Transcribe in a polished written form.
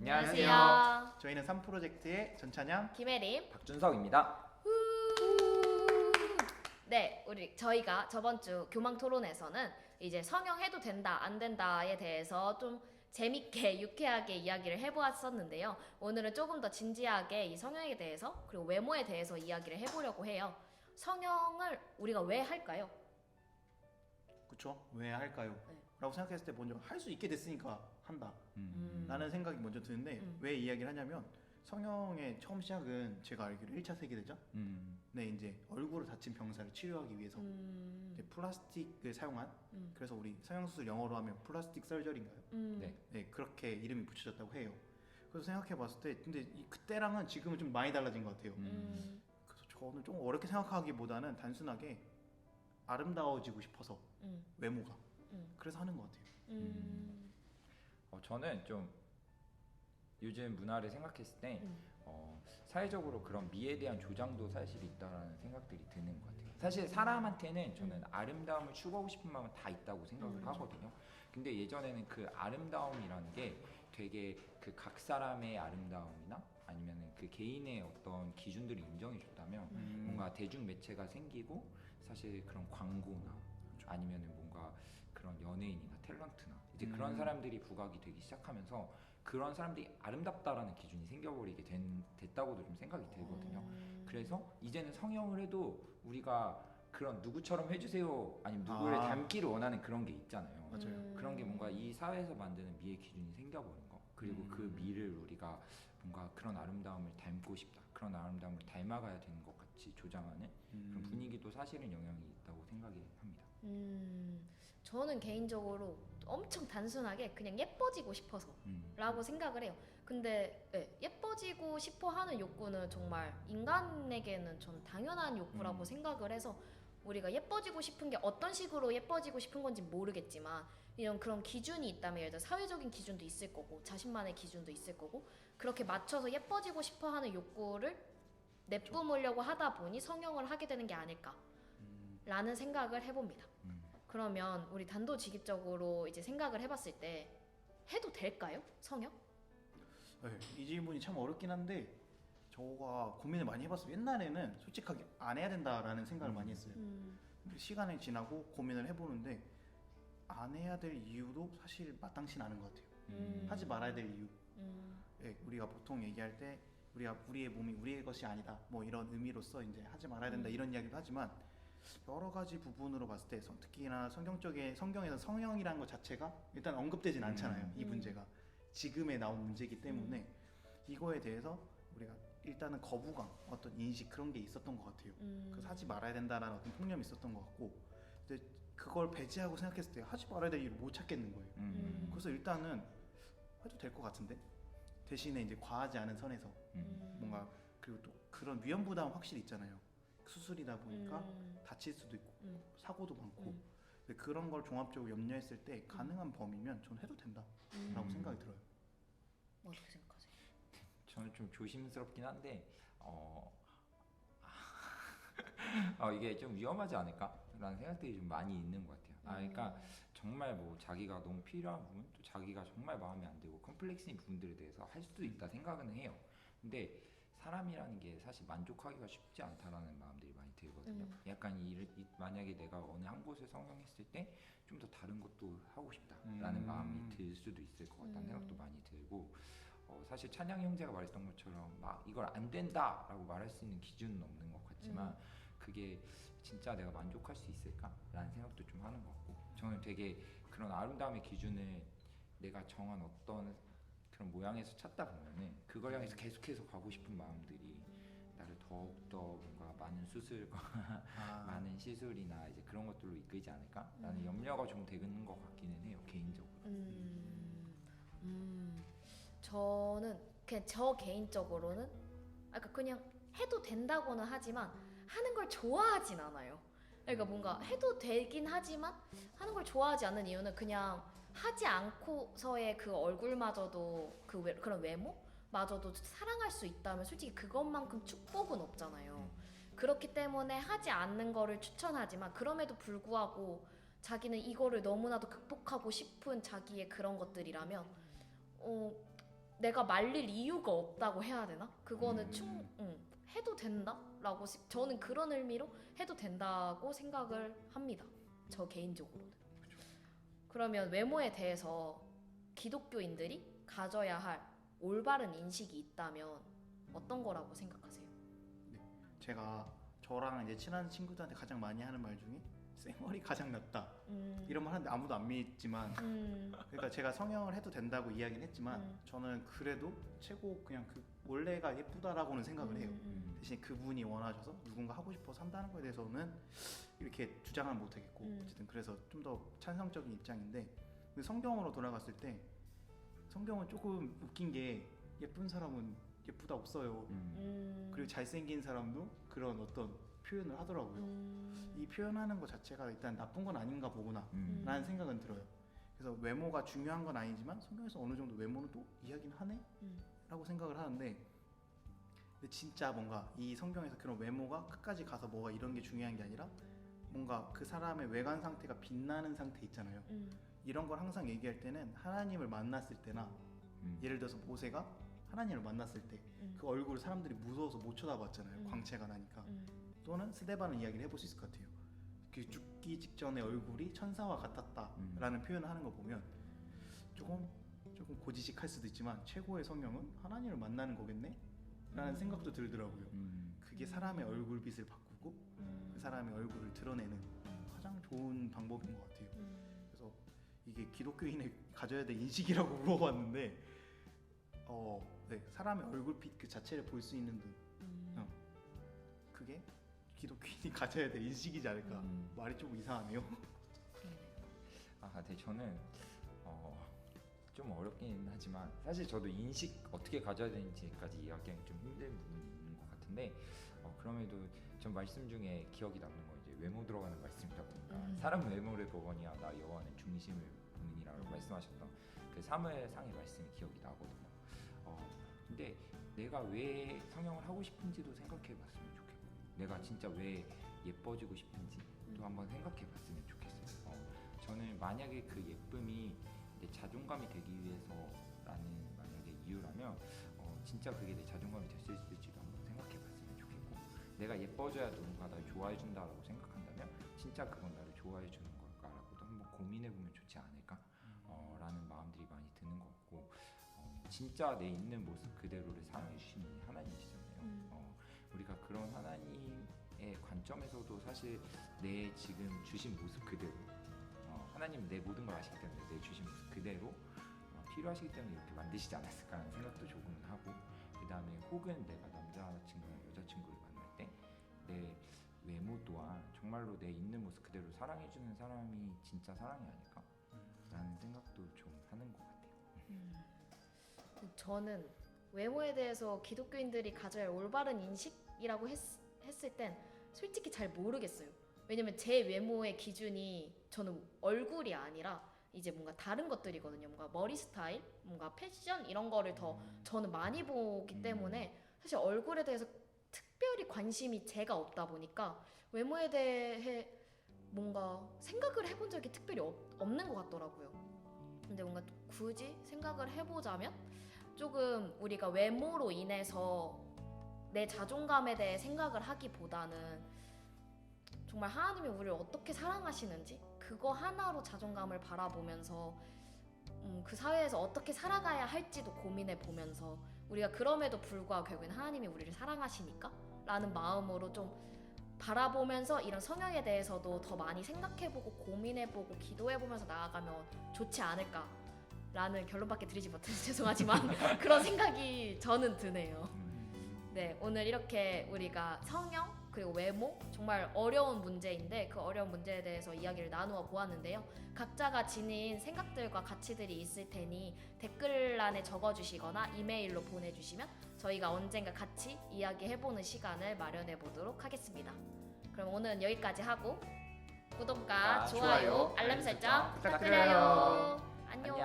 안녕하세요. 저희는 3프로젝트의 전찬양, 김혜림. 박준석입니다. 네, 저희가 저번 주 교망 토론에서는 이제 성형해도 된다, 안 된다에 대해서 좀 재밌게 유쾌하게 이야기를 해보았었는데요. 오늘은 조금 더 진지하게 이 성형에 대해서 그리고 외모에 대해서 이야기를 해보려고 해요. 성형을 우리가 왜 할까요? 그쵸? 왜 할까요? 네. 라고 생각했을 때 먼저 할 수 있게 됐으니까 한다 라는 생각이 먼저 드는데 왜 이야기를 하냐면 성형의 처음 시작은 제가 알기로 1차 세계대전 네, 이제 얼굴을 다친 병사를 치료하기 위해서 이제 플라스틱을 사용한 그래서 우리 성형수술 영어로 하면 플라스틱 설저리인가요? 네, 그렇게 이름이 붙여졌다고 해요. 그래서 생각해봤을 때 근데 그때랑은 지금은 좀 많이 달라진 것 같아요. 그래서 저는 좀 어렵게 생각하기보다는 단순하게 아름다워지고 싶어서 외모가 그래서 하는 것 같아요. 저는 좀 요즘 문화를 생각했을 때 사회적으로 그런 미에 대한 조장도 사실 있다라는 생각들이 드는 것 같아요. 사실 사람한테는 저는 아름다움을 추구하고 싶은 마음은 다 있다고 생각을 하거든요. 근데 예전에는 그 아름다움이라는 게 되게 그 각 사람의 아름다움이나 아니면은 그 개인의 어떤 기준들을 인정해 줬다면 뭔가 대중 매체가 생기고 사실 그런 광고나 아니면은 뭔가 그런 연예인이나 탤런트나 이제 그런 사람들이 부각이 되기 시작하면서 그런 사람들이 아름답다라는 기준이 생겨버리게 됐다고도 좀 생각이 들거든요. 그래서 이제는 성형을 해도 우리가 그런 누구처럼 해주세요 아니면 누구를 닮기를 원하는 그런 게 있잖아요. 맞아요. 그런 게 뭔가 이 사회에서 만드는 미의 기준이 생겨버린 거, 그리고 그 미를 우리가 뭔가 그런 아름다움을 닮고 싶다, 그런 아름다움을 닮아가야 되는 것 같이 조장하는 그런 분위기도 사실은 영향이 있다고 생각이 합니다. 저는 개인적으로 엄청 단순하게 그냥 예뻐지고 싶어서 라고 생각을 해요. 근데 예뻐지고 싶어 하는 욕구는 정말 인간에게는 전 당연한 욕구라고 생각을 해서 우리가 예뻐지고 싶은 게 어떤 식으로 예뻐지고 싶은 건지 모르겠지만 이런 그런 기준이 있다면 예를 들어 사회적인 기준도 있을 거고 자신만의 기준도 있을 거고 그렇게 맞춰서 예뻐지고 싶어 하는 욕구를 내뿜으려고 하다 보니 성형을 하게 되는 게 아닐까라는 생각을 해봅니다. 그러면 우리 단도직입적으로 이제 생각을 해봤을 때 해도 될까요? 성형? 네, 이 질문이 참 어렵긴 한데 저가 고민을 많이 해봤어요. 옛날에는 솔직하게 안 해야 된다라는 생각을 많이 했어요. 근데 시간이 지나고 고민을 해보는데 안 해야 될 이유도 사실 마땅치 않은 것 같아요. 하지 말아야 될 이유. 네, 우리가 보통 얘기할 때 우리의 몸이 우리의 것이 아니다 뭐 이런 의미로서 이제 하지 말아야 된다 이런 이야기도 하지만 여러 가지 부분으로 봤을 때 특히나 성경에서 성형이라는 것 자체가 일단 언급되진 않잖아요. 이 문제가 지금에 나온 문제이기 때문에 이거에 대해서 우리가 일단은 거부감, 어떤 인식 그런 게 있었던 것 같아요. 그래서 하지 말아야 된다라는 어떤 통념이 있었던 것 같고 근데 그걸 배제하고 생각했을 때 하지 말아야 될 이유를 못 찾겠는 거예요. 그래서 일단은 해도 될 것 같은데 대신에 이제 과하지 않은 선에서 뭔가 그리고 또 그런 위험 부담 확실히 있잖아요. 수술이다 보니까 다칠 수도 있고 사고도 많고 근데 그런 걸 종합적으로 염려했을 때 가능한 범위면 전 해도 된다라고 생각이 들어요. 어떻게 생각하세요? 저는 좀 조심스럽긴 한데 이게 좀 위험하지 않을까라는 생각들이 좀 많이 있는 것 같아요. 그러니까 정말 뭐 자기가 너무 필요한 부분, 또 자기가 정말 마음에 안 들고 컴플렉스인 부분들에 대해서 할 수도 있다 생각은 해요. 근데 사람이라는 게 사실 만족하기가 쉽지 않다라는 마음들이 많이 들거든요. 약간 만약에 내가 어느 한 곳을 성형했을 때 좀 더 다른 것도 하고 싶다라는 마음이 들 수도 있을 것 같다는 생각도 많이 들고 사실 찬양 형제가 말했던 것처럼 막 이걸 안 된다라고 말할 수 있는 기준은 없는 것 같지만 그게 진짜 내가 만족할 수 있을까라는 생각도 좀 하는 것 같고 저는 되게 그런 아름다움의 기준을 내가 정한 어떤 그런 모양에서 찾다 보면은 그걸 향해서 계속해서 가고 싶은 마음들이 나를 더욱더 뭔가 많은 수술과 많은 시술이나 이제 그런 것들로 이끌지 않을까라는 염려가 좀 되는 것 같기는 해요, 개인적으로. 저는 그냥 저 개인적으로는 그냥 해도 된다고는 하지만 하는 걸 좋아하진 않아요. 그러니까 뭔가 해도 되긴 하지만 하는 걸 좋아하지 않는 이유는 그냥 하지 않고서의 그 얼굴마저도 그런 외모마저도 사랑할 수 있다면 솔직히 그것만큼 축복은 없잖아요. 그렇기 때문에 하지 않는 거를 추천하지만 그럼에도 불구하고 자기는 이거를 너무나도 극복하고 싶은 자기의 그런 것들이라면 내가 말릴 이유가 없다고 해야 되나? 그거는 해도 된다라고 저는 그런 의미로 해도 된다고 생각을 합니다. 저 개인적으로는. 그러면 외모에 대해서 기독교인들이 가져야 할 올바른 인식이 있다면 어떤 거라고 생각하세요? 제가 저랑 이제 친한 친구들한테 가장 많이 하는 말 중에 쌩얼이 가장 낫다 이런 말 하는데 아무도 안 믿지만 그러니까 제가 성형을 해도 된다고 이야기는 했지만 저는 그래도 최고 그냥 그 원래가 예쁘다라고는 생각을 해요. 대신 그분이 원하셔서 누군가 하고 싶어서 한다는 거에 대해서는 이렇게 주장은 못하겠고 어쨌든 그래서 좀 더 찬성적인 입장인데 근데 성경으로 돌아갔을 때 성경은 조금 웃긴 게 예쁜 사람은 예쁘다 없어요. 그리고 잘생긴 사람도 그런 어떤 표현을 하더라고요. 이 표현하는 것 자체가 일단 나쁜 건 아닌가 보구나 라는 생각은 들어요. 그래서 외모가 중요한 건 아니지만 성경에서 어느 정도 외모는 또 이야기는 하네? 라고 생각을 하는데 근데 진짜 뭔가 이 성경에서 그런 외모가 끝까지 가서 뭐가 이런 게 중요한 게 아니라 뭔가 그 사람의 외관 상태가 빛나는 상태 있잖아요. 이런 걸 항상 얘기할 때는 하나님을 만났을 때나 예를 들어서 모세가 하나님을 만났을 때 그 얼굴을 사람들이 무서워서 못 쳐다봤잖아요. 광채가 나니까. 또는 스데반은 이야기를 해볼 수 있을 것 같아요. 그 죽기 직전의 얼굴이 천사와 같았다라는 표현을 하는 거 보면 조금 고지식할 수도 있지만 최고의 성령은 하나님을 만나는 거겠네? 라는 생각도 들더라고요. 그게 사람의 얼굴빛을 바꾸고 그 사람의 얼굴을 드러내는 가장 좋은 방법인 것 같아요. 그래서 이게 기독교인의 가져야 될 인식이라고 물어봤는데 네, 사람의 얼굴빛 그 자체를 볼 수 있는 눈 그게 기독교인이 가져야 될 인식이지 않을까. 말이 좀 이상하네요. 네, 저는 좀 어렵긴 하지만 사실 저도 인식 어떻게 가져야 되는지까지 이야기하기 좀 힘든 부분이 있는 것 같은데 그럼에도 전 말씀 중에 기억이 남는 건 이제 외모 들어가는 말씀이다 보니까 사람 외모를 보거니와 나 여호와는 중심을 보느니라고 말씀하셨던 그 사무엘상의 말씀이 기억이 나거든요. 근데 내가 왜 성형을 하고 싶은지도 생각해봤으면 좋겠고 내가 진짜 왜 예뻐지고 싶은지 또 한번 생각해봤으면 좋겠어요. 저는 만약에 그 예쁨이 내 자존감이 되기 위해서라는 만약에 이유라면 진짜 그게 내 자존감이 됐을 수 있을지도 한번 생각해봤으면 좋겠고 내가 예뻐져야 누군가 나를 좋아해준다라고 생각한다면 진짜 그건 나를 좋아해주는 걸까라고도 한번 고민해보면 좋지 않을까 라는 마음들이 많이 드는 것 같고 진짜 내 있는 모습 그대로를 사랑해주시는 하나님이시잖아요. 우리가 그런 하나님의 관점에서도 사실 내 지금 주신 모습 그대로 하나님은 내 모든 걸 아시기 때문에 내 주신 모습 그대로 필요하시기 때문에 이렇게 만드시지 않았을까 하는 생각도 조금은 하고 그 다음에 혹은 내가 남자친구나 여자친구를 만날 때 내 외모 또한 정말로 내 있는 모습 그대로 사랑해주는 사람이 진짜 사랑이 아닐까 라는 생각도 좀 하는 것 같아요. 저는 외모에 대해서 기독교인들이 가져야 할 올바른 인식이라고 했을 땐 솔직히 잘 모르겠어요. 왜냐면 제 외모의 기준이 저는 얼굴이 아니라 이제 뭔가 다른 것들이거든요. 뭔가 머리 스타일, 뭔가 패션 이런 거를 더 저는 많이 보기 때문에 사실 얼굴에 대해서 특별히 관심이 제가 없다 보니까 외모에 대해 뭔가 생각을 해본 적이 특별히 없는 것 같더라고요. 근데 뭔가 굳이 생각을 해보자면 조금 우리가 외모로 인해서 내 자존감에 대해 생각을 하기보다는 정말 하나님이 우리를 어떻게 사랑하시는지 그거 하나로 자존감을 바라보면서 그 사회에서 어떻게 살아가야 할지도 고민해 보면서 우리가 그럼에도 불구하고 결국엔 하나님이 우리를 사랑하시니까 라는 마음으로 좀 바라보면서 이런 성향에 대해서도 더 많이 생각해보고 고민해보고 기도해보면서 나아가면 좋지 않을까 라는 결론밖에 드리지 못해서 죄송하지만 그런 생각이 저는 드네요. 네, 오늘 이렇게 우리가 성형 그리고 외모 정말 어려운 문제인데 그 어려운 문제에 대해서 이야기를 나누어 보았는데요. 각자가 지닌 생각들과 가치들이 있을 테니 댓글란에 적어주시거나 이메일로 보내주시면 저희가 언젠가 같이 이야기해보는 시간을 마련해 보도록 하겠습니다. 그럼 오늘은 여기까지 하고 구독과 좋아요, 알람 설정 부탁드려요. 안녕.